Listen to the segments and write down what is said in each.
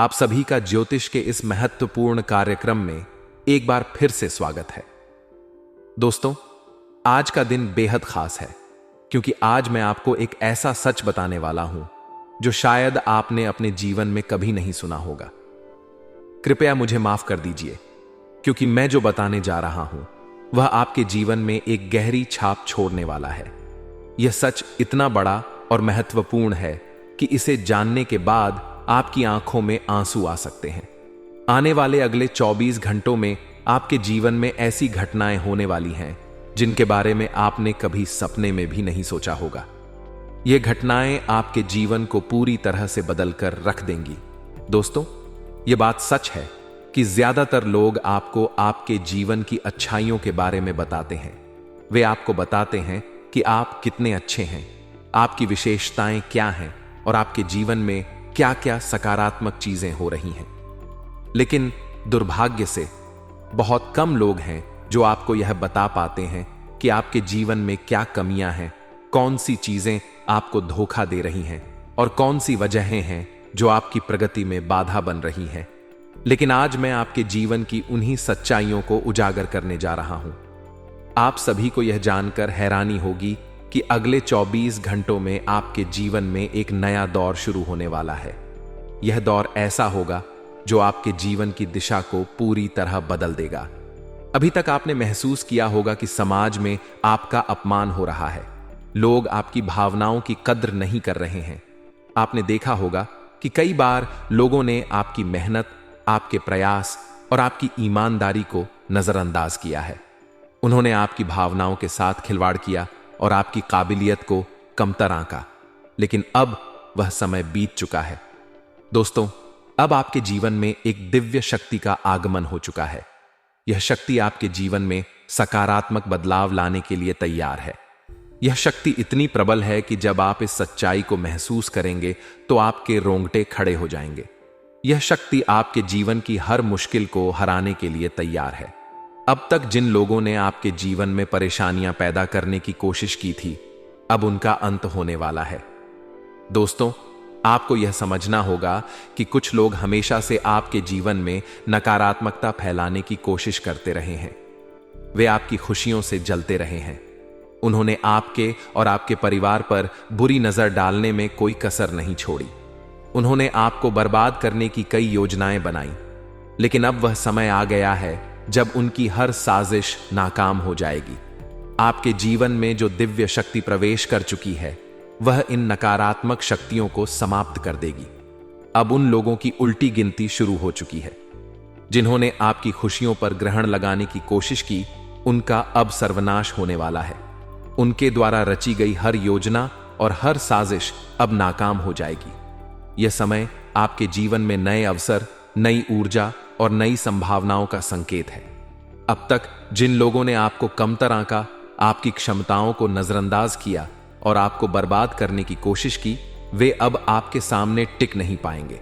आप सभी का ज्योतिष के इस महत्वपूर्ण कार्यक्रम में एक बार फिर से स्वागत है। दोस्तों, आज का दिन बेहद खास है क्योंकि आज मैं आपको एक ऐसा सच बताने वाला हूं जो शायद आपने अपने जीवन में कभी नहीं सुना होगा। कृपया मुझे माफ कर दीजिए क्योंकि मैं जो बताने जा रहा हूं वह आपके जीवन में एक गहरी छाप छोड़ने वाला है। यह सच इतना बड़ा और महत्वपूर्ण है कि इसे जानने के बाद आपकी आंखों में आंसू आ सकते हैं। आने वाले अगले 24 घंटों में आपके जीवन में ऐसी घटनाएं होने वाली हैं जिनके बारे में आपने कभी सपने में भी नहीं सोचा होगा। ये घटनाएं आपके जीवन को पूरी तरह से बदल कर रख देंगी। दोस्तों, ये बात सच है कि ज्यादातर लोग आपको आपके जीवन की अच्छाइयों के बारे में बताते हैं। वे आपको बताते हैं कि आप कितने अच्छे हैं, आपकी विशेषताएं क्या हैं और आपके जीवन में क्या क्या सकारात्मक चीजें हो रही हैं। लेकिन दुर्भाग्य से बहुत कम लोग हैं जो आपको यह बता पाते हैं कि आपके जीवन में क्या कमियां हैं, कौन सी चीजें आपको धोखा दे रही हैं और कौन सी वजहें हैं जो आपकी प्रगति में बाधा बन रही हैं। लेकिन आज मैं आपके जीवन की उन्हीं सच्चाइयों को उजागर करने जा रहा हूं। आप सभी को यह जानकर हैरानी होगी कि अगले 24 घंटों में आपके जीवन में एक नया दौर शुरू होने वाला है। यह दौर ऐसा होगा जो आपके जीवन की दिशा को पूरी तरह बदल देगा। अभी तक आपने महसूस किया होगा कि समाज में आपका अपमान हो रहा है, लोग आपकी भावनाओं की कद्र नहीं कर रहे हैं। आपने देखा होगा कि कई बार लोगों ने आपकी मेहनत, आपके प्रयास और आपकी ईमानदारी को नजरअंदाज किया है। उन्होंने आपकी भावनाओं के साथ खिलवाड़ किया और आपकी काबिलियत को कमतर आंका। लेकिन अब वह समय बीत चुका है। दोस्तों, अब आपके जीवन में एक दिव्य शक्ति का आगमन हो चुका है। यह शक्ति आपके जीवन में सकारात्मक बदलाव लाने के लिए तैयार है। यह शक्ति इतनी प्रबल है कि जब आप इस सच्चाई को महसूस करेंगे तो आपके रोंगटे खड़े हो जाएंगे। यह शक्ति आपके जीवन की हर मुश्किल को हराने के लिए तैयार है। अब तक जिन लोगों ने आपके जीवन में परेशानियां पैदा करने की कोशिश की थी, अब उनका अंत होने वाला है। दोस्तों, आपको यह समझना होगा कि कुछ लोग हमेशा से आपके जीवन में नकारात्मकता फैलाने की कोशिश करते रहे हैं। वे आपकी खुशियों से जलते रहे हैं। उन्होंने आपके और आपके परिवार पर बुरी नजर डालने में कोई कसर नहीं छोड़ी। उन्होंने आपको बर्बाद करने की कई योजनाएं बनाई। लेकिन अब वह समय आ गया है जब उनकी हर साजिश नाकाम हो जाएगी। आपके जीवन में जो दिव्य शक्ति प्रवेश कर चुकी है वह इन नकारात्मक शक्तियों को समाप्त कर देगी। अब उन लोगों की उल्टी गिनती शुरू हो चुकी है। जिन्होंने आपकी खुशियों पर ग्रहण लगाने की कोशिश की, उनका अब सर्वनाश होने वाला है। उनके द्वारा रची गई हर योजना और हर साजिश अब नाकाम हो जाएगी। यह समय आपके जीवन में नए अवसर, नई ऊर्जा और नई संभावनाओं का संकेत है। अब तक जिन लोगों ने आपको कमतर आंका, आपकी क्षमताओं को नजरअंदाज किया और आपको बर्बाद करने की कोशिश की, वे अब आपके सामने टिक नहीं पाएंगे।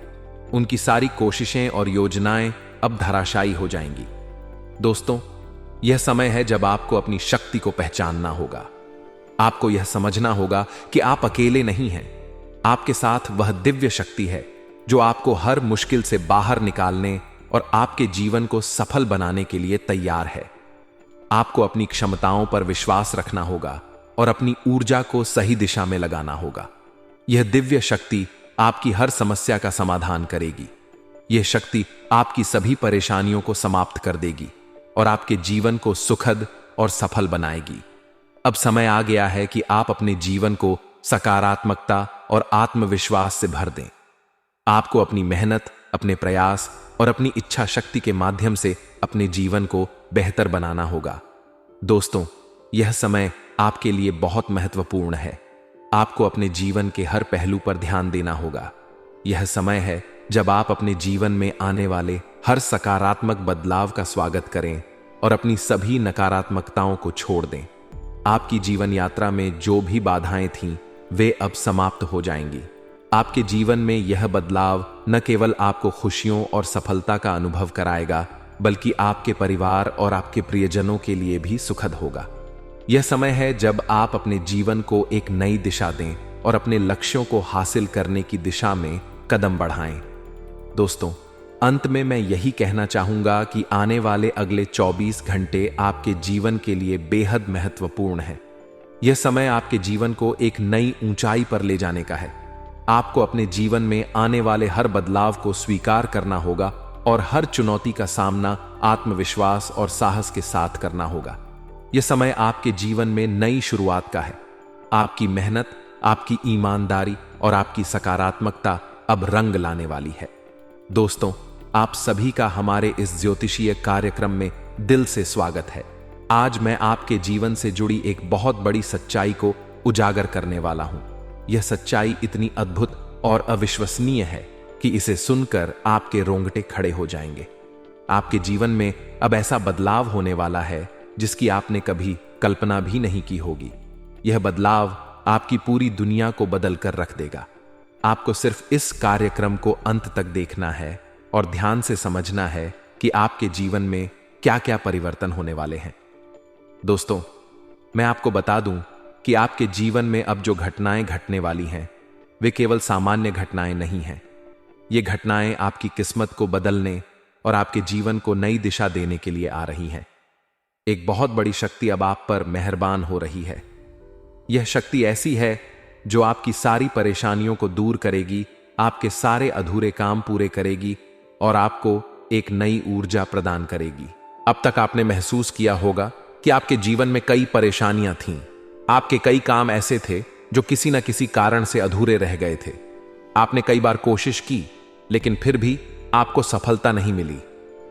उनकी सारी कोशिशें और योजनाएं अब धराशायी हो जाएंगी। दोस्तों, यह समय है जब आपको अपनी शक्ति को पहचानना होगा। आपको यह समझना होगा कि आप अकेले नहीं हैं। आपके साथ वह दिव्य शक्ति है जो आपको हर मुश्किल से बाहर निकालने और आपके जीवन को सफल बनाने के लिए तैयार है। आपको अपनी क्षमताओं पर विश्वास रखना होगा और अपनी ऊर्जा को सही दिशा में लगाना होगा। यह दिव्य शक्ति आपकी हर समस्या का समाधान करेगी। यह शक्ति आपकी सभी परेशानियों को समाप्त कर देगी और आपके जीवन को सुखद और सफल बनाएगी। अब समय आ गया है कि आप अपने जीवन को सकारात्मकता और आत्मविश्वास से भर दें। आपको अपनी मेहनत, अपने प्रयास और अपनी इच्छा शक्ति के माध्यम से अपने जीवन को बेहतर बनाना होगा। दोस्तों, यह समय आपके लिए बहुत महत्वपूर्ण है। आपको अपने जीवन के हर पहलू पर ध्यान देना होगा। यह समय है जब आप अपने जीवन में आने वाले हर सकारात्मक बदलाव का स्वागत करें और अपनी सभी नकारात्मकताओं को छोड़ दें। आपकी जीवन यात्रा में जो भी बाधाएं थीं, वे अब समाप्त हो जाएंगी। आपके जीवन में यह बदलाव न केवल आपको खुशियों और सफलता का अनुभव कराएगा, बल्कि आपके परिवार और आपके प्रियजनों के लिए भी सुखद होगा। यह समय है जब आप अपने जीवन को एक नई दिशा दें और अपने लक्ष्यों को हासिल करने की दिशा में कदम बढ़ाएं। दोस्तों, अंत में मैं यही कहना चाहूंगा कि आने वाले अगले 24 घंटे आपके जीवन के लिए बेहद महत्वपूर्ण है। यह समय आपके जीवन को एक नई ऊंचाई पर ले जाने का है। आपको अपने जीवन में आने वाले हर बदलाव को स्वीकार करना होगा और हर चुनौती का सामना आत्मविश्वास और साहस के साथ करना होगा। यह समय आपके जीवन में नई शुरुआत का है। आपकी मेहनत, आपकी ईमानदारी और आपकी सकारात्मकता अब रंग लाने वाली है। दोस्तों, आप सभी का हमारे इस ज्योतिषीय कार्यक्रम में दिल से स्वागत है। आज मैं आपके जीवन से जुड़ी एक बहुत बड़ी सच्चाई को उजागर करने वाला हूं। यह सच्चाई इतनी अद्भुत और अविश्वसनीय है कि इसे सुनकर आपके रोंगटे खड़े हो जाएंगे। आपके जीवन में अब ऐसा बदलाव होने वाला है जिसकी आपने कभी कल्पना भी नहीं की होगी। यह बदलाव आपकी पूरी दुनिया को बदल कर रख देगा। आपको सिर्फ इस कार्यक्रम को अंत तक देखना है और ध्यान से समझना है कि आपके जीवन में क्या क्या परिवर्तन होने वाले हैं। दोस्तों, मैं आपको बता दूं कि आपके जीवन में अब जो घटनाएं घटने वाली हैं वे केवल सामान्य घटनाएं नहीं हैं। ये घटनाएं आपकी किस्मत को बदलने और आपके जीवन को नई दिशा देने के लिए आ रही हैं। एक बहुत बड़ी शक्ति अब आप पर मेहरबान हो रही है। यह शक्ति ऐसी है जो आपकी सारी परेशानियों को दूर करेगी, आपके सारे अधूरे काम पूरे करेगी और आपको एक नई ऊर्जा प्रदान करेगी। अब तक आपने महसूस किया होगा कि आपके जीवन में कई परेशानियां थीं। आपके कई काम ऐसे थे जो किसी न किसी कारण से अधूरे रह गए थे। आपने कई बार कोशिश की, लेकिन फिर भी आपको सफलता नहीं मिली।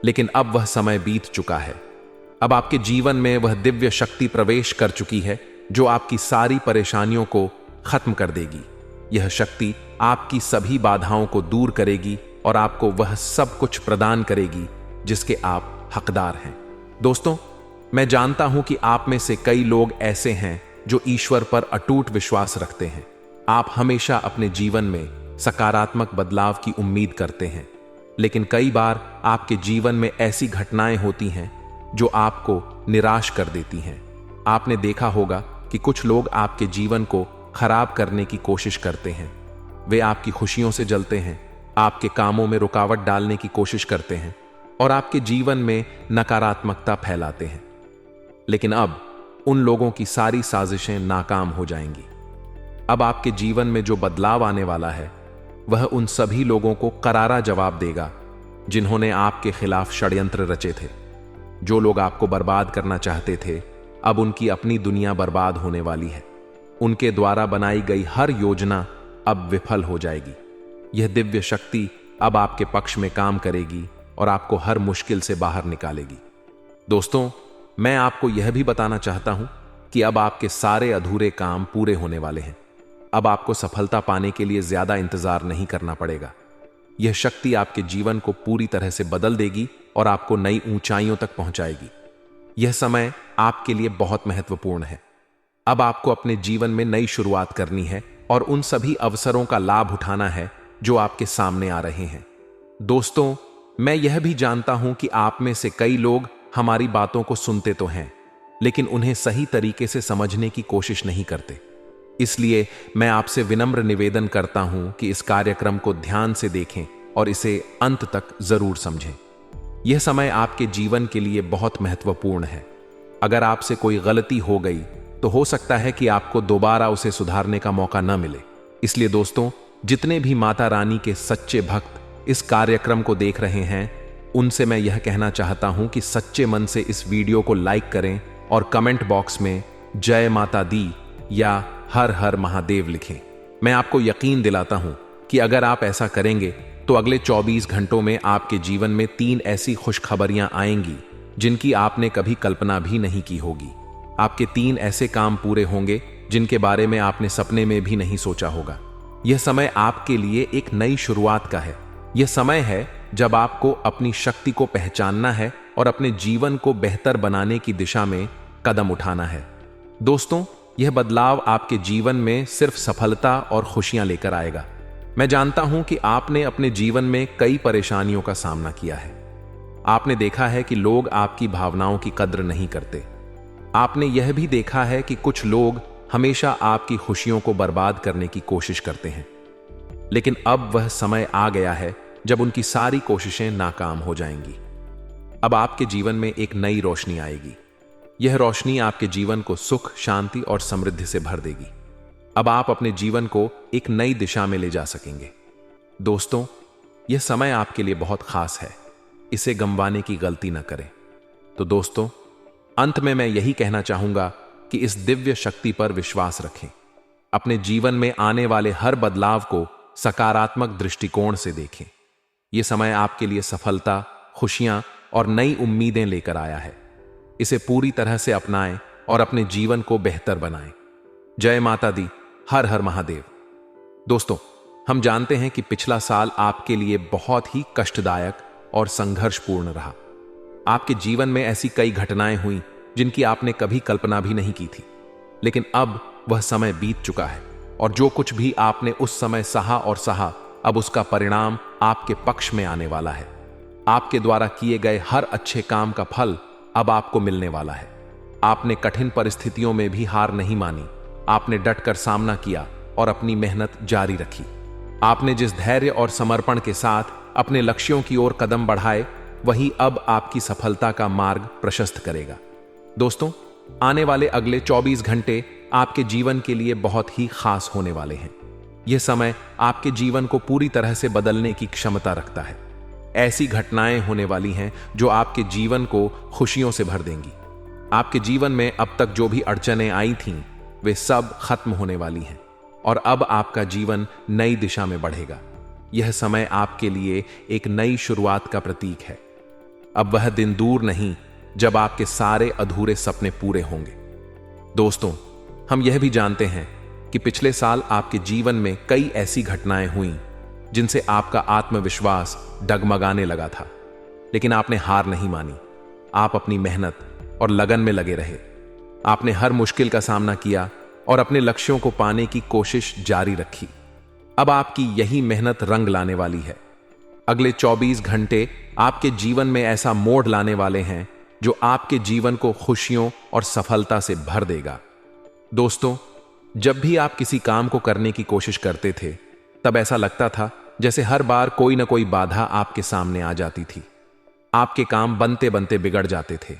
लेकिन अब वह समय बीत चुका है। अब आपके जीवन में वह दिव्य शक्ति प्रवेश कर चुकी है जो आपकी सारी परेशानियों को खत्म कर देगी। यह शक्ति आपकी सभी बाधाओं को दूर करेगी और आपको वह सब कुछ प्रदान करेगी जिसके आप हकदार हैं। दोस्तों, मैं जानता हूं कि आप में से कई लोग ऐसे हैं जो ईश्वर पर अटूट विश्वास रखते हैं। आप हमेशा अपने जीवन में सकारात्मक बदलाव की उम्मीद करते हैं, लेकिन कई बार आपके जीवन में ऐसी घटनाएं होती हैं जो आपको निराश कर देती हैं। आपने देखा होगा कि कुछ लोग आपके जीवन को खराब करने की कोशिश करते हैं। वे आपकी खुशियों से जलते हैं, आपके कामों में रुकावट डालने की कोशिश करते हैं और आपके जीवन में नकारात्मकता फैलाते हैं। लेकिन अब उन लोगों की सारी साजिशें नाकाम हो जाएंगी। अब आपके जीवन में जो बदलाव आने वाला है वह उन सभी लोगों को करारा जवाब देगा जिन्होंने आपके खिलाफ षड्यंत्र रचे थे। जो लोग आपको बर्बाद करना चाहते थे, अब उनकी अपनी दुनिया बर्बाद होने वाली है। उनके द्वारा बनाई गई हर योजना अब विफल हो जाएगी। यह दिव्य शक्ति अब आपके पक्ष में काम करेगी और आपको हर मुश्किल से बाहर निकालेगी। दोस्तों, मैं आपको यह भी बताना चाहता हूं कि अब आपके सारे अधूरे काम पूरे होने वाले हैं। अब आपको सफलता पाने के लिए ज्यादा इंतजार नहीं करना पड़ेगा। यह शक्ति आपके जीवन को पूरी तरह से बदल देगी और आपको नई ऊंचाइयों तक पहुंचाएगी। यह समय आपके लिए बहुत महत्वपूर्ण है। अब आपको अपने जीवन में नई शुरुआत करनी है और उन सभी अवसरों का लाभ उठाना है जो आपके सामने आ रहे हैं। दोस्तों, मैं यह भी जानता हूं कि आप में से कई लोग हमारी बातों को सुनते तो हैं, लेकिन उन्हें सही तरीके से समझने की कोशिश नहीं करते। इसलिए मैं आपसे विनम्र निवेदन करता हूं कि इस कार्यक्रम को ध्यान से देखें और इसे अंत तक जरूर समझें। यह समय आपके जीवन के लिए बहुत महत्वपूर्ण है। अगर आपसे कोई गलती हो गई तो हो सकता है कि आपको दोबारा उसे सुधारने का मौका न मिले। इसलिए दोस्तों, जितने भी माता रानी के सच्चे भक्त इस कार्यक्रम को देख रहे हैं, उनसे मैं यह कहना चाहता हूं कि सच्चे मन से इस वीडियो को लाइक करें और कमेंट बॉक्स में जय माता दी या हर हर महादेव लिखें। मैं आपको यकीन दिलाता हूं कि अगर आप ऐसा करेंगे तो अगले 24 घंटों में आपके जीवन में 3 ऐसी खुशखबरियां आएंगी जिनकी आपने कभी कल्पना भी नहीं की होगी। आपके 3 ऐसे काम पूरे होंगे जिनके बारे में आपने सपने में भी नहीं सोचा होगा। यह समय आपके लिए एक नई शुरुआत का है। यह समय है जब आपको अपनी शक्ति को पहचानना है और अपने जीवन को बेहतर बनाने की दिशा में कदम उठाना है। दोस्तों, यह बदलाव आपके जीवन में सिर्फ सफलता और खुशियां लेकर आएगा। मैं जानता हूं कि आपने अपने जीवन में कई परेशानियों का सामना किया है। आपने देखा है कि लोग आपकी भावनाओं की कद्र नहीं करते। आपने यह भी देखा है कि कुछ लोग हमेशा आपकी खुशियों को बर्बाद करने की कोशिश करते हैं। लेकिन अब वह समय आ गया है जब उनकी सारी कोशिशें नाकाम हो जाएंगी। अब आपके जीवन में एक नई रोशनी आएगी। यह रोशनी आपके जीवन को सुख, शांति और समृद्धि से भर देगी। अब आप अपने जीवन को एक नई दिशा में ले जा सकेंगे। दोस्तों, यह समय आपके लिए बहुत खास है। इसे गंवाने की गलती न करें। तो दोस्तों, अंत में मैं यही कहना चाहूंगा कि इस दिव्य शक्ति पर विश्वास रखें। अपने जीवन में आने वाले हर बदलाव को सकारात्मक दृष्टिकोण से देखें। यह समय आपके लिए सफलता, खुशियां और नई उम्मीदें लेकर आया है। इसे पूरी तरह से अपनाएं और अपने जीवन को बेहतर बनाएं। जय माता दी। हर हर महादेव। दोस्तों, हम जानते हैं कि पिछला साल आपके लिए बहुत ही कष्टदायक और संघर्षपूर्ण रहा। आपके जीवन में ऐसी कई घटनाएं हुई जिनकी आपने कभी कल्पना भी नहीं की थी। लेकिन अब वह समय बीत चुका है और जो कुछ भी आपने उस समय सहा, अब उसका परिणाम आपके पक्ष में आने वाला है। आपके द्वारा किए गए हर अच्छे काम का फल अब आपको मिलने वाला है। आपने कठिन परिस्थितियों में भी हार नहीं मानी। आपने डटकर सामना किया और अपनी मेहनत जारी रखी। आपने जिस धैर्य और समर्पण के साथ अपने लक्ष्यों की ओर कदम बढ़ाए, वही अब आपकी सफलता का मार्ग प्रशस्त करेगा। दोस्तों, आने वाले अगले 24 घंटे आपके जीवन के लिए बहुत ही खास होने वाले हैं। यह समय आपके जीवन को पूरी तरह से बदलने की क्षमता रखता है। ऐसी घटनाएं होने वाली हैं जो आपके जीवन को खुशियों से भर देंगी। आपके जीवन में अब तक जो भी अड़चनें आई थीं, वे सब खत्म होने वाली हैं और अब आपका जीवन नई दिशा में बढ़ेगा। यह समय आपके लिए एक नई शुरुआत का प्रतीक है। अब वह दिन दूर नहीं जब आपके सारे अधूरे सपने पूरे होंगे। दोस्तों, हम यह भी जानते हैं कि पिछले साल आपके जीवन में कई ऐसी घटनाएं हुईं जिनसे आपका आत्मविश्वास डगमगाने लगा था, लेकिन आपने हार नहीं मानी। आप अपनी मेहनत और लगन में लगे रहे। आपने हर मुश्किल का सामना किया और अपने लक्ष्यों को पाने की कोशिश जारी रखी। अब आपकी यही मेहनत रंग लाने वाली है। अगले 24 घंटे आपके जीवन में ऐसा मोड़ लाने वाले हैं जो आपके जीवन को खुशियों और सफलता से भर देगा। दोस्तों, जब भी आप किसी काम को करने की कोशिश करते थे, तब ऐसा लगता था जैसे हर बार कोई ना कोई बाधा आपके सामने आ जाती थी। आपके काम बनते बनते बिगड़ जाते थे।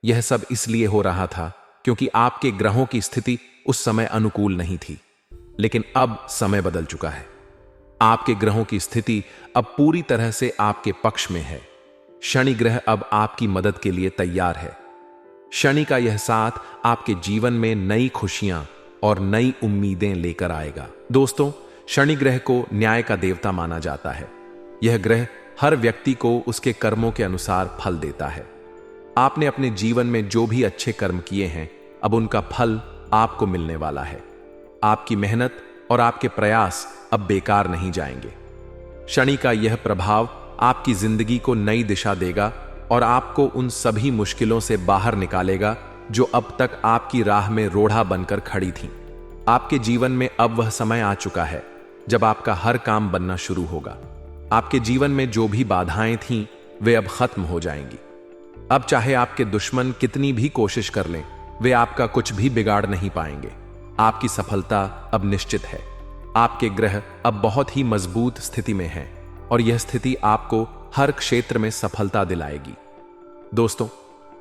यह सब इसलिए हो रहा था क्योंकि आपके ग्रहों की स्थिति उस समय अनुकूल नहीं थी। लेकिन अब समय बदल चुका है। आपके ग्रहों की स्थिति अब पूरी तरह से आपके पक्ष में है। शनि ग्रह अब आपकी मदद के लिए तैयार है। शनि का यह साथ आपके जीवन में नई खुशियां और नई उम्मीदें लेकर आएगा। दोस्तों, शनि ग्रह को न्याय का देवता माना जाता है। यह ग्रह हर व्यक्ति को उसके कर्मों के अनुसार फल देता है। आपने अपने जीवन में जो भी अच्छे कर्म किए हैं, अब उनका फल आपको मिलने वाला है। आपकी मेहनत और आपके प्रयास अब बेकार नहीं जाएंगे। शनि का यह प्रभाव आपकी जिंदगी को नई दिशा देगा और आपको उन सभी मुश्किलों से बाहर निकालेगा जो अब तक आपकी राह में रोड़ा बनकर खड़ी थीं। आपके जीवन में अब वह समय आ चुका है जब आपका हर काम बनना शुरू होगा। आपके जीवन में जो भी बाधाएं थीं, वे अब खत्म हो जाएंगी। अब चाहे आपके दुश्मन कितनी भी कोशिश कर लें, वे आपका कुछ भी बिगाड़ नहीं पाएंगे। आपकी सफलता अब निश्चित है। आपके ग्रह अब बहुत ही मजबूत स्थिति में हैं और यह स्थिति आपको हर क्षेत्र में सफलता दिलाएगी। दोस्तों,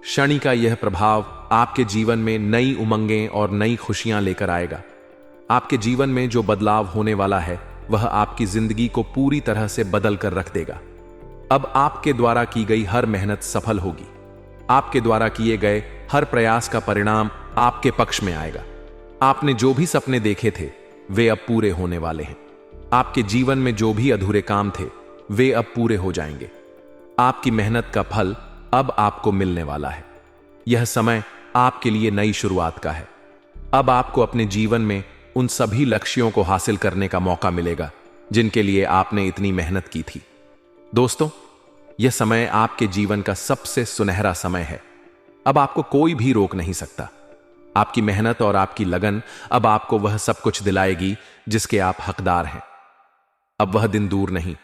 शनि का यह प्रभाव आपके जीवन में नई उमंगें और नई खुशियां लेकर आएगा। आपके जीवन में जो बदलाव होने वाला है, वह आपकी जिंदगी को पूरी तरह से बदल कर रख देगा। अब आपके द्वारा की गई हर मेहनत सफल होगी। आपके द्वारा किए गए हर प्रयास का परिणाम आपके पक्ष में आएगा। आपने जो भी सपने देखे थे, वे अब पूरे होने वाले हैं। आपके जीवन में जो भी अधूरे काम थे, वे अब पूरे हो जाएंगे। आपकी मेहनत का फल अब आपको मिलने वाला है। यह समय आपके लिए नई शुरुआत का है। अब आपको अपने जीवन में उन सभी लक्ष्यों को हासिल करने का मौका मिलेगा जिनके लिए आपने इतनी मेहनत की थी। दोस्तों, यह समय आपके जीवन का सबसे सुनहरा समय है। अब आपको कोई भी रोक नहीं सकता। आपकी मेहनत और आपकी लगन अब आपको वह सब कुछ दिलाएगी जिसके आप हकदार हैं। अब वह दिन दूर नहीं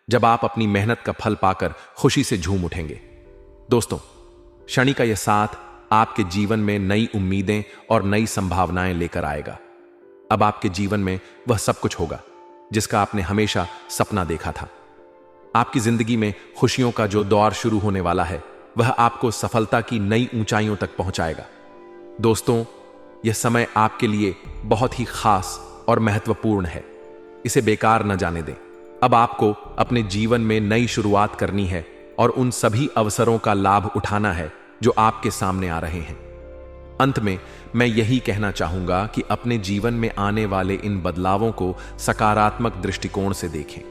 जब आप अपनी मेहनत का फल पाकर खुशी से झूम उठेंगे। दोस्तों, शनि का यह साथ आपके जीवन में नई उम्मीदें और नई संभावनाएं लेकर आएगा। अब आपके जीवन में वह सब कुछ होगा जिसका आपने हमेशा सपना देखा था। आपकी जिंदगी में खुशियों का जो दौर शुरू होने वाला है वह आपको सफलता की नई ऊंचाइयों तक पहुंचाएगा। दोस्तों, यह समय आपके लिए बहुत ही खास और महत्वपूर्ण है। इसे बेकार न जाने दें। अब आपको अपने जीवन में नई शुरुआत करनी है और उन सभी अवसरों का लाभ उठाना है जो आपके सामने आ रहे हैं। अंत में मैं यही कहना चाहूंगा कि अपने जीवन में आने वाले इन बदलावों को सकारात्मक दृष्टिकोण से देखें।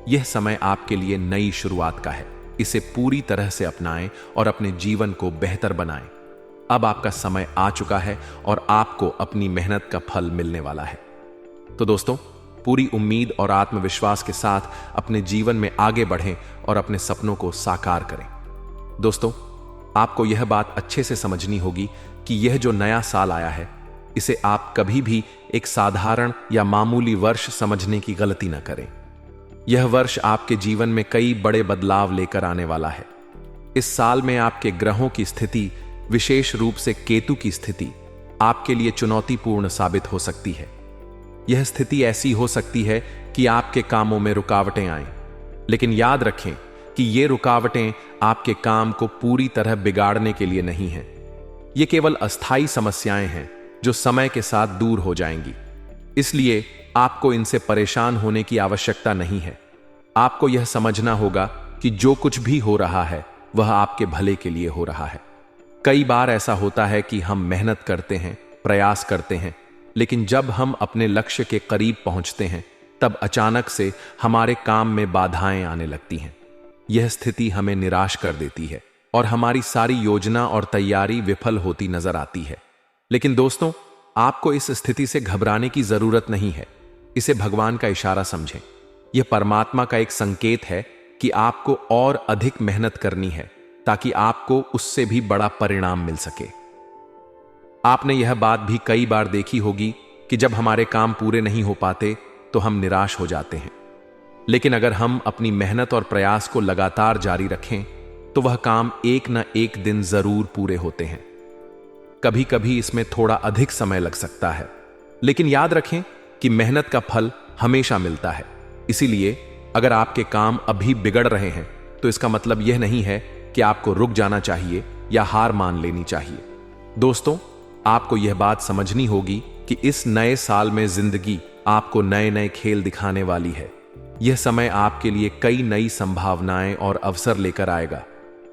यह समय आपके लिए नई शुरुआत का है। इसे पूरी तरह से अपनाएं और अपने जीवन को बेहतर बनाएं। अब आपका समय आ चुका है और आपको अपनी मेहनत का फल मिलने वाला है। तो दोस्तों, पूरी उम्मीद और आत्मविश्वास के साथ अपने जीवन में आगे बढ़ें और अपने सपनों को साकार करें। दोस्तों, आपको यह बात अच्छे से समझनी होगी कि यह जो नया साल आया है, इसे आप कभी भी एक साधारण या मामूली वर्ष समझने की गलती न करें। यह वर्ष आपके जीवन में कई बड़े बदलाव लेकर आने वाला है। इस साल में आपके ग्रहों की स्थिति, विशेष रूप से केतु की स्थिति, आपके लिए चुनौतीपूर्ण साबित हो सकती है। यह स्थिति ऐसी हो सकती है कि आपके कामों में रुकावटें आएं, लेकिन याद रखें कि ये रुकावटें आपके काम को पूरी तरह बिगाड़ने के लिए नहीं हैं। ये केवल अस्थायी समस्याएं हैं जो समय के साथ दूर हो जाएंगी। इसलिए आपको इनसे परेशान होने की आवश्यकता नहीं है। आपको यह समझना होगा कि जो कुछ भी हो रहा है वह आपके भले के लिए हो रहा है। कई बार ऐसा होता है कि हम मेहनत करते हैं, प्रयास करते हैं, लेकिन जब हम अपने लक्ष्य के करीब पहुंचते हैं तब अचानक से हमारे काम में बाधाएं आने लगती हैं। यह स्थिति हमें निराश कर देती है और हमारी सारी योजना और तैयारी विफल होती नजर आती है। लेकिन दोस्तों, आपको इस स्थिति से घबराने की जरूरत नहीं है। इसे भगवान का इशारा समझें। यह परमात्मा का एक संकेत है कि आपको और अधिक मेहनत करनी है ताकि आपको उससे भी बड़ा परिणाम मिल सके। आपने यह बात भी कई बार देखी होगी कि जब हमारे काम पूरे नहीं हो पाते तो हम निराश हो जाते हैं। लेकिन अगर हम अपनी मेहनत और प्रयास को लगातार जारी रखें तो वह काम एक न एक दिन जरूर पूरे होते हैं। कभी कभी इसमें थोड़ा अधिक समय लग सकता है, लेकिन याद रखें कि मेहनत का फल हमेशा मिलता है। इसीलिए अगर आपके काम अभी बिगड़ रहे हैं तो इसका मतलब यह नहीं है कि आपको रुक जाना चाहिए या हार मान लेनी चाहिए। दोस्तों, आपको यह बात समझनी होगी कि इस नए साल में जिंदगी आपको नए नए खेल दिखाने वाली है। यह समय आपके लिए कई नई संभावनाएं और अवसर लेकर आएगा।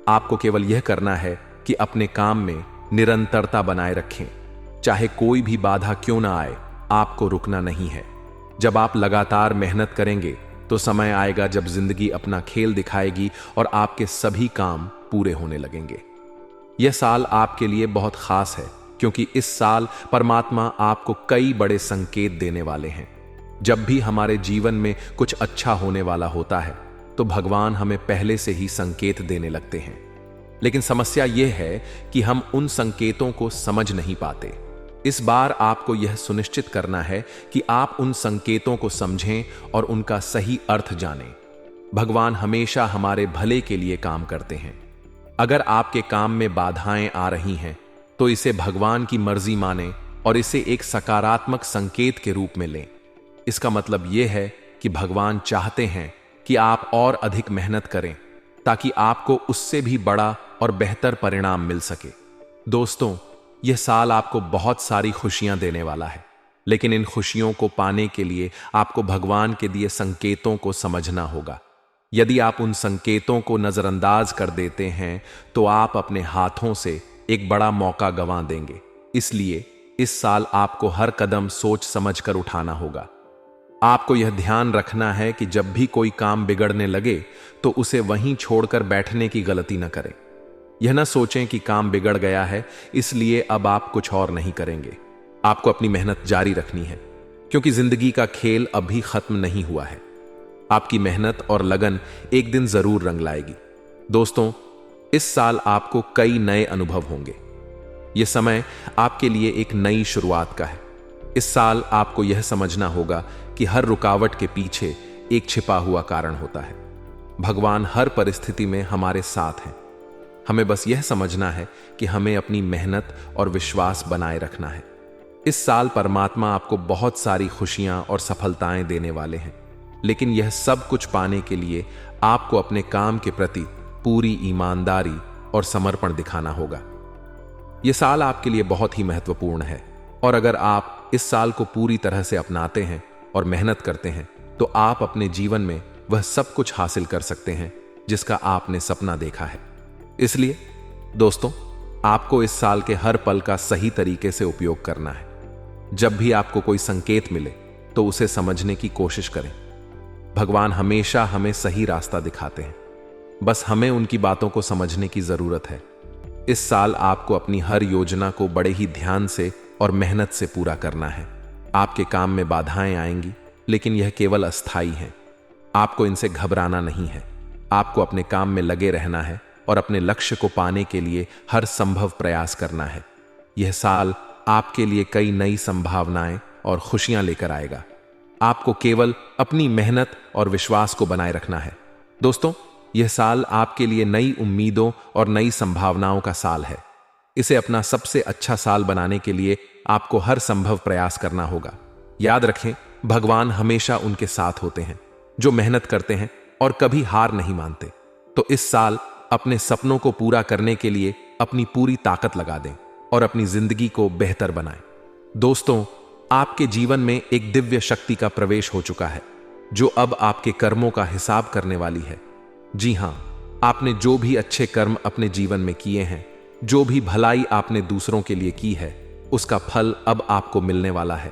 आपको केवल यह करना है कि अपने काम में निरंतरता बनाए रखें। चाहे कोई भी बाधा क्यों ना आए, आपको रुकना नहीं है। जब आप लगातार मेहनत करेंगे तो समय आएगा जब जिंदगी अपना खेल दिखाएगी और आपके सभी काम पूरे होने लगेंगे। यह साल आपके लिए बहुत खास है क्योंकि इस साल परमात्मा आपको कई बड़े संकेत देने वाले हैं। जब भी हमारे जीवन में कुछ अच्छा होने वाला होता है तो भगवान हमें पहले से ही संकेत देने लगते हैं। लेकिन समस्या यह है कि हम उन संकेतों को समझ नहीं पाते। इस बार आपको यह सुनिश्चित करना है कि आप उन संकेतों को समझें और उनका सही अर्थ जानें। भगवान हमेशा हमारे भले के लिए काम करते हैं। अगर आपके काम में बाधाएं आ रही हैं तो इसे भगवान की मर्जी मानें और इसे एक सकारात्मक संकेत के रूप में लें। इसका मतलब यह है कि भगवान चाहते हैं कि आप और अधिक मेहनत करें ताकि आपको उससे भी बड़ा और बेहतर परिणाम मिल सके। दोस्तों, यह साल आपको बहुत सारी खुशियां देने वाला है, लेकिन इन खुशियों को पाने के लिए आपको भगवान के दिए संकेतों को समझना होगा। यदि आप उन संकेतों को नजरअंदाज कर देते हैं तो आप अपने हाथों से एक बड़ा मौका गंवा देंगे। इसलिए इस साल आपको हर कदम सोच समझकर उठाना होगा। आपको यह ध्यान रखना है कि जब भी कोई काम बिगड़ने लगे तो उसे वहीं छोड़कर बैठने की गलती न करें। यह न सोचें कि काम बिगड़ गया है इसलिए अब आप कुछ और नहीं करेंगे। आपको अपनी मेहनत जारी रखनी है क्योंकि जिंदगी का खेल अभी खत्म नहीं हुआ है। आपकी मेहनत और लगन एक दिन जरूर रंग लाएगी। दोस्तों, इस साल आपको कई नए अनुभव होंगे। यह समय आपके लिए एक नई शुरुआत का है। इस साल आपको यह समझना होगा कि हर रुकावट के पीछे एक छिपा हुआ कारण होता है। भगवान हर परिस्थिति में हमारे साथ हैं। हमें बस यह समझना है कि हमें अपनी मेहनत और विश्वास बनाए रखना है। इस साल परमात्मा आपको बहुत सारी खुशियां और सफलताएं देने वाले हैं, लेकिन यह सब कुछ पाने के लिए आपको अपने काम के प्रति पूरी ईमानदारी और समर्पण दिखाना होगा। यह साल आपके लिए बहुत ही महत्वपूर्ण है और अगर आप इस साल को पूरी तरह से अपनाते हैं और मेहनत करते हैं तो आप अपने जीवन में वह सब कुछ हासिल कर सकते हैं जिसका आपने सपना देखा है। इसलिए दोस्तों, आपको इस साल के हर पल का सही तरीके से उपयोग करना है। जब भी आपको कोई संकेत मिले तो उसे समझने की कोशिश करें। भगवान हमेशा हमें सही रास्ता दिखाते हैं, बस हमें उनकी बातों को समझने की जरूरत है। इस साल आपको अपनी हर योजना को बड़े ही ध्यान से और मेहनत से पूरा करना है। आपके काम में बाधाएं आएंगी, लेकिन यह केवल अस्थायी हैं। आपको इनसे घबराना नहीं है। आपको अपने काम में लगे रहना है और अपने लक्ष्य को पाने के लिए हर संभव प्रयास करना है। यह साल आपके लिए कई नई संभावनाएं और खुशियां लेकर आएगा। आपको केवल अपनी मेहनत और विश्वास को बनाए रखना है। दोस्तों, यह साल आपके लिए नई उम्मीदों और नई संभावनाओं का साल है। इसे अपना सबसे अच्छा साल बनाने के लिए आपको हर संभव प्रयास करना होगा। याद रखें, भगवान हमेशा उनके साथ होते हैं जो मेहनत करते हैं और कभी हार नहीं मानते। तो इस साल अपने सपनों को पूरा करने के लिए अपनी पूरी ताकत लगा दें और अपनी जिंदगी को बेहतर बनाएं। दोस्तों, आपके जीवन में एक दिव्य शक्ति का प्रवेश हो चुका है जो अब आपके कर्मों का हिसाब करने वाली है। जी हां, आपने जो भी अच्छे कर्म अपने जीवन में किए हैं, जो भी भलाई आपने दूसरों के लिए की है, उसका फल अब आपको मिलने वाला है।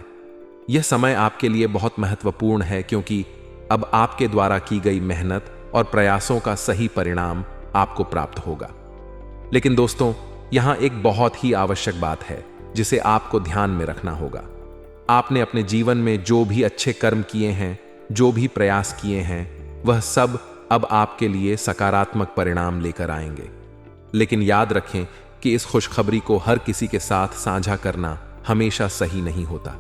यह समय आपके लिए बहुत महत्वपूर्ण है क्योंकि अब आपके द्वारा की गई मेहनत और प्रयासों का सही परिणाम आपको प्राप्त होगा। लेकिन दोस्तों, यहां एक बहुत ही आवश्यक बात है जिसे आपको ध्यान में रखना होगा। आपने अपने जीवन में जो भी अच्छे कर्म किए हैं, जो भी प्रयास किए हैं, वह सब अब आपके लिए सकारात्मक परिणाम लेकर आएंगे। लेकिन याद रखें कि इस खुशखबरी को हर किसी के साथ साझा करना हमेशा सही नहीं होता।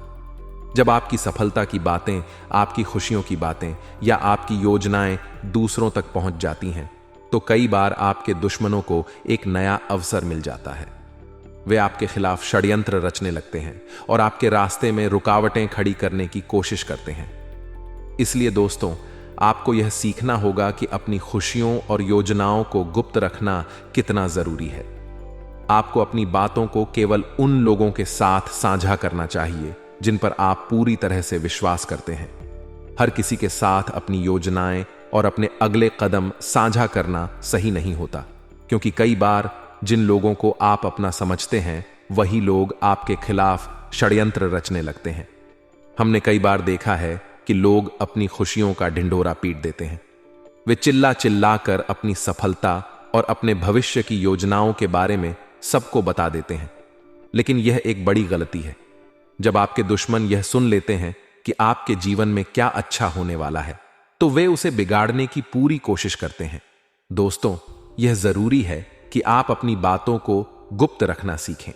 जब आपकी सफलता की बातें, आपकी खुशियों की बातें या आपकी योजनाएं दूसरों तक पहुंच जाती हैं, तो कई बार आपके दुश्मनों को एक नया अवसर मिल जाता है। वे आपके खिलाफ षड्यंत्र रचने लगते हैं और आपके रास्ते में रुकावटें खड़ी करने की कोशिश करते हैं। इसलिए दोस्तों, आपको यह सीखना होगा कि अपनी खुशियों और योजनाओं को गुप्त रखना कितना जरूरी है। आपको अपनी बातों को केवल उन लोगों के साथ साझा करना चाहिए जिन पर आप पूरी तरह से विश्वास करते हैं। हर किसी के साथ अपनी योजनाएं और अपने अगले कदम साझा करना सही नहीं होता, क्योंकि कई बार जिन लोगों को आप अपना समझते हैं, वही लोग आपके खिलाफ षड्यंत्र रचने लगते हैं। हमने कई बार देखा है कि लोग अपनी खुशियों का ढिंढोरा पीट देते हैं। वे चिल्ला चिल्ला कर अपनी सफलता और अपने भविष्य की योजनाओं के बारे में सबको बता देते हैं। लेकिन यह एक बड़ी गलती है। जब आपके दुश्मन यह सुन लेते हैं कि आपके जीवन में क्या अच्छा होने वाला है, तो वे उसे बिगाड़ने की पूरी कोशिश करते हैं। दोस्तों, यह जरूरी है कि आप अपनी बातों को गुप्त रखना सीखें।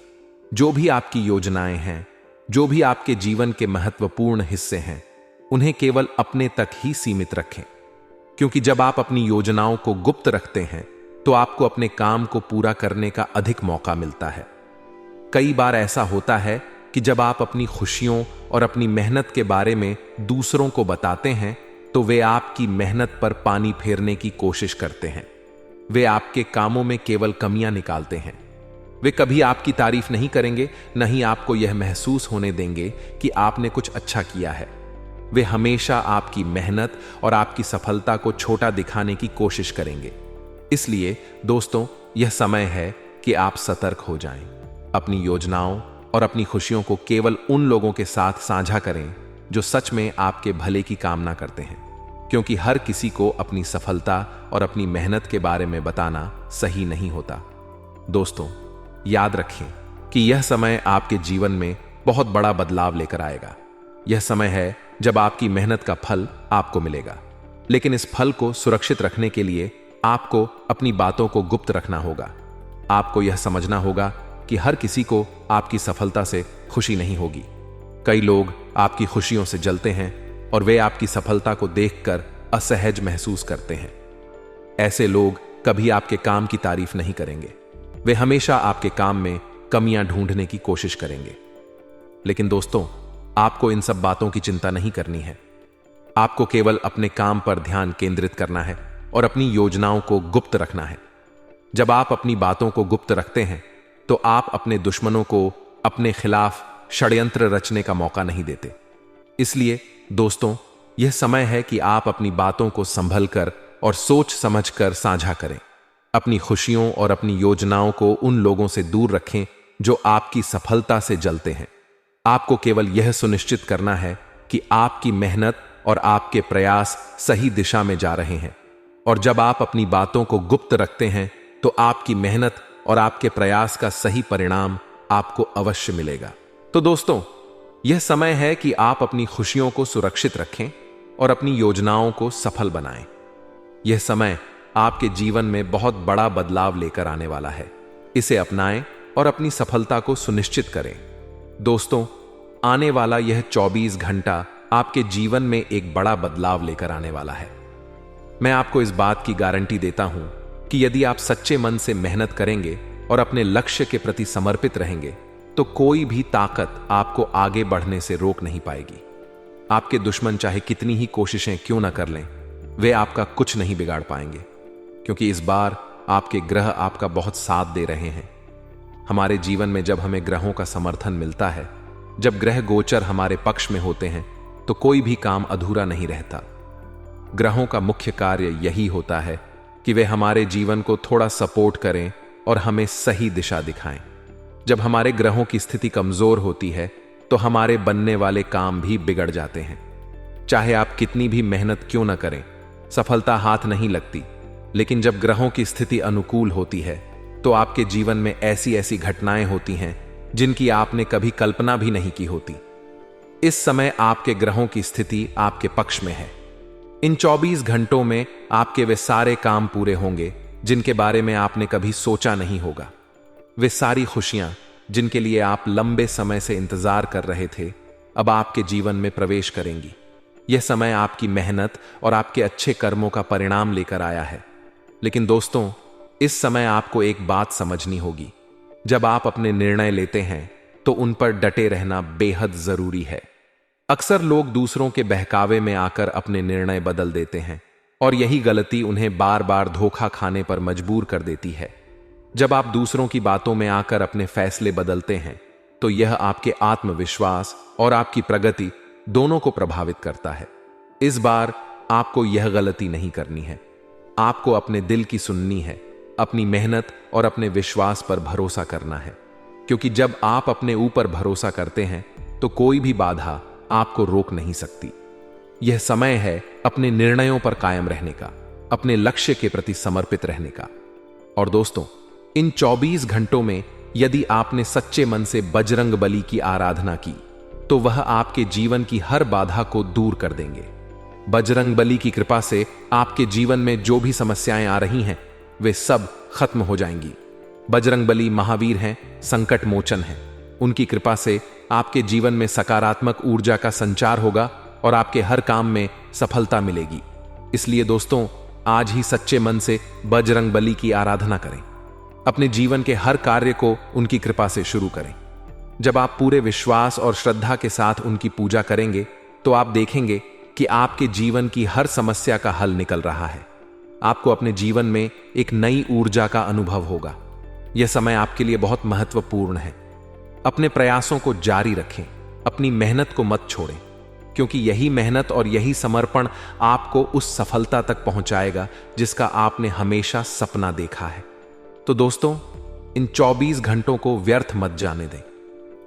जो भी आपकी योजनाएं हैं, जो भी आपके जीवन के महत्वपूर्ण हिस्से हैं, उन्हें केवल अपने तक ही सीमित रखें, क्योंकि जब आप अपनी योजनाओं को गुप्त रखते हैं तो आपको अपने काम को पूरा करने का अधिक मौका मिलता है। कई बार ऐसा होता है कि जब आप अपनी खुशियों और अपनी मेहनत के बारे में दूसरों को बताते हैं तो वे आपकी मेहनत पर पानी फेरने की कोशिश करते हैं। वे आपके कामों में केवल कमियां निकालते हैं। वे कभी आपकी तारीफ नहीं करेंगे, न ही आपको यह महसूस होने देंगे कि आपने कुछ अच्छा किया है। वे हमेशा आपकी मेहनत और आपकी सफलता को छोटा दिखाने की कोशिश करेंगे। इसलिए दोस्तों, यह समय है कि आप सतर्क हो जाएं। अपनी योजनाओं और अपनी खुशियों को केवल उन लोगों के साथ साझा करें जो सच में आपके भले की कामना करते हैं, क्योंकि हर किसी को अपनी सफलता और अपनी मेहनत के बारे में बताना सही नहीं होता। दोस्तों, याद रखें कि यह समय आपके जीवन में बहुत बड़ा बदलाव लेकर आएगा। यह समय है जब आपकी मेहनत का फल आपको मिलेगा, लेकिन इस फल को सुरक्षित रखने के लिए आपको अपनी बातों को गुप्त रखना होगा। आपको यह समझना होगा कि हर किसी को आपकी सफलता से खुशी नहीं होगी। कई लोग आपकी खुशियों से जलते हैं और वे आपकी सफलता को देखकर असहज महसूस करते हैं। ऐसे लोग कभी आपके काम की तारीफ नहीं करेंगे। वे हमेशा आपके काम में कमियां ढूंढने की कोशिश करेंगे। लेकिन दोस्तों, आपको इन सब बातों की चिंता नहीं करनी है। आपको केवल अपने काम पर ध्यान केंद्रित करना है और अपनी योजनाओं को गुप्त रखना है। जब आप अपनी बातों को गुप्त रखते हैं तो आप अपने दुश्मनों को अपने खिलाफ षड्यंत्र रचने का मौका नहीं देते। इसलिए दोस्तों, यह समय है कि आप अपनी बातों को संभल कर और सोच समझकर साझा करें। अपनी खुशियों और अपनी योजनाओं को उन लोगों से दूर रखें जो आपकी सफलता से जलते हैं। आपको केवल यह सुनिश्चित करना है कि आपकी मेहनत और आपके प्रयास सही दिशा में जा रहे हैं। और जब आप अपनी बातों को गुप्त रखते हैं तो आपकी मेहनत और आपके प्रयास का सही परिणाम आपको अवश्य मिलेगा। तो दोस्तों, यह समय है कि आप अपनी खुशियों को सुरक्षित रखें और अपनी योजनाओं को सफल बनाएं। यह समय आपके जीवन में बहुत बड़ा बदलाव लेकर आने वाला है। इसे अपनाएं और अपनी सफलता को सुनिश्चित करें। दोस्तों, आने वाला यह 24 घंटा आपके जीवन में एक बड़ा बदलाव लेकर आने वाला है। मैं आपको इस बात की गारंटी देता हूं कि यदि आप सच्चे मन से मेहनत करेंगे और अपने लक्ष्य के प्रति समर्पित रहेंगे तो कोई भी ताकत आपको आगे बढ़ने से रोक नहीं पाएगी। आपके दुश्मन चाहे कितनी ही कोशिशें क्यों न कर लें, वे आपका कुछ नहीं बिगाड़ पाएंगे, क्योंकि इस बार आपके ग्रह आपका बहुत साथ दे रहे हैं। हमारे जीवन में जब हमें ग्रहों का समर्थन मिलता है, जब ग्रह गोचर हमारे पक्ष में होते हैं, तो कोई भी काम अधूरा नहीं रहता। ग्रहों का मुख्य कार्य यही होता है कि वे हमारे जीवन को थोड़ा सपोर्ट करें और हमें सही दिशा दिखाएं। जब हमारे ग्रहों की स्थिति कमजोर होती है तो हमारे बनने वाले काम भी बिगड़ जाते हैं। चाहे आप कितनी भी मेहनत क्यों न करें, सफलता हाथ नहीं लगती। लेकिन जब ग्रहों की स्थिति अनुकूल होती है तो आपके जीवन में ऐसी ऐसी घटनाएं होती हैं जिनकी आपने कभी कल्पना भी नहीं की होती। इस समय आपके ग्रहों की स्थिति आपके पक्ष में है। इन 24 घंटों में आपके वे सारे काम पूरे होंगे जिनके बारे में आपने कभी सोचा नहीं होगा। वे सारी खुशियां जिनके लिए आप लंबे समय से इंतजार कर रहे थे, अब आपके जीवन में प्रवेश करेंगी। यह समय आपकी मेहनत और आपके अच्छे कर्मों का परिणाम लेकर आया है। लेकिन दोस्तों, इस समय आपको एक बात समझनी होगी। जब आप अपने निर्णय लेते हैं तो उन पर डटे रहना बेहद जरूरी है। अक्सर लोग दूसरों के बहकावे में आकर अपने निर्णय बदल देते हैं और यही गलती उन्हें बार बार धोखा खाने पर मजबूर कर देती है। जब आप दूसरों की बातों में आकर अपने फैसले बदलते हैं तो यह आपके आत्मविश्वास और आपकी प्रगति दोनों को प्रभावित करता है। इस बार आपको यह गलती नहीं करनी है। आपको अपने दिल की सुननी है, अपनी मेहनत और अपने विश्वास पर भरोसा करना है, क्योंकि जब आप अपने ऊपर भरोसा करते हैं तो कोई भी बाधा आपको रोक नहीं सकती। यह समय है अपने निर्णयों पर कायम रहने का, अपने लक्ष्य के प्रति समर्पित रहने का। और दोस्तों, इन 24 घंटों में यदि आपने सच्चे मन से बजरंग बली की आराधना की तो वह आपके जीवन की हर बाधा को दूर कर देंगे। बजरंग बली की कृपा से आपके जीवन में जो भी समस्याएं आ रही हैं वे सब खत्म हो जाएंगी। बजरंग बली महावीर हैं, संकट मोचन हैं। उनकी कृपा से आपके जीवन में सकारात्मक ऊर्जा का संचार होगा और आपके हर काम में सफलता मिलेगी। इसलिए दोस्तों, आज ही सच्चे मन से बजरंग बली की आराधना करें। अपने जीवन के हर कार्य को उनकी कृपा से शुरू करें। जब आप पूरे विश्वास और श्रद्धा के साथ उनकी पूजा करेंगे तो आप देखेंगे कि आपके जीवन की हर समस्या का हल निकल रहा है। आपको अपने जीवन में एक नई ऊर्जा का अनुभव होगा। यह समय आपके लिए बहुत महत्वपूर्ण है। अपने प्रयासों को जारी रखें, अपनी मेहनत को मत छोड़ें, क्योंकि यही मेहनत और यही समर्पण आपको उस सफलता तक पहुंचाएगा जिसका आपने हमेशा सपना देखा है। तो दोस्तों, इन 24 घंटों को व्यर्थ मत जाने दें।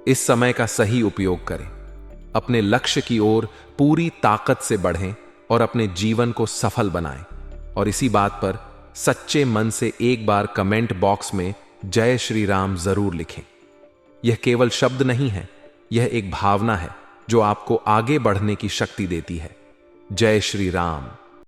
इस समय का सही उपयोग करें, अपने लक्ष्य की ओर पूरी ताकत से बढ़ें और अपने जीवन को सफल बनाएं। और इसी बात पर सच्चे मन से एक बार कमेंट बॉक्स में जय श्री राम जरूर लिखें। यह केवल शब्द नहीं है, यह एक भावना है जो आपको आगे बढ़ने की शक्ति देती है। जय श्री राम।